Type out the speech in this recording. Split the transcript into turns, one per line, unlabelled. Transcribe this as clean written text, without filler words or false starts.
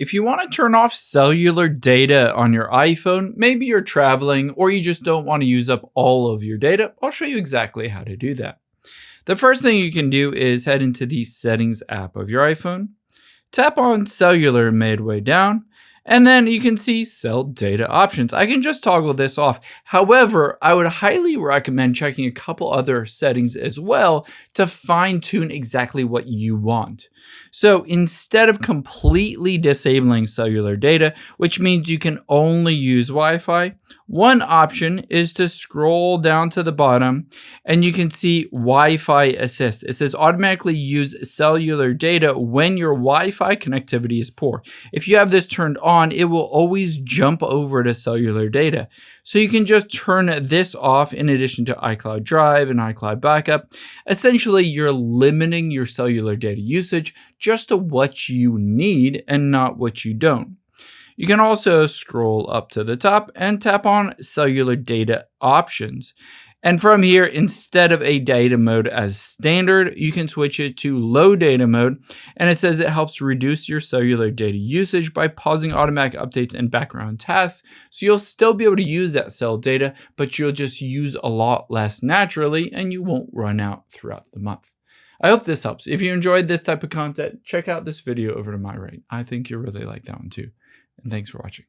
If you want to turn off cellular data on your iPhone, maybe you're traveling or you just don't want to use up all of your data, I'll show you exactly how to do that. The first thing you can do is head into the Settings app of your iPhone, tap on Cellular midway down, and then you can see Cell Data Options. I can just toggle this off. However, I would highly recommend checking a couple other settings as well to fine-tune exactly what you want. So instead of completely disabling cellular data, which means you can only use Wi-Fi, one option is to scroll down to the bottom and you can see Wi-Fi Assist. It says automatically use cellular data when your Wi-Fi connectivity is poor. If you have this turned on, it will always jump over to cellular data. So you can just turn this off in addition to iCloud Drive and iCloud Backup. Essentially, you're limiting your cellular data usage just to what you need and not what you don't. You can also scroll up to the top and tap on Cellular Data Options. And from here, instead of a data mode as standard, you can switch it to low data mode. And it says it helps reduce your cellular data usage by pausing automatic updates and background tasks. So you'll still be able to use that cell data, but you'll just use a lot less naturally and you won't run out throughout the month. I hope this helps. If you enjoyed this type of content, check out this video over to my right. I think you'll really like that one too. And thanks for watching.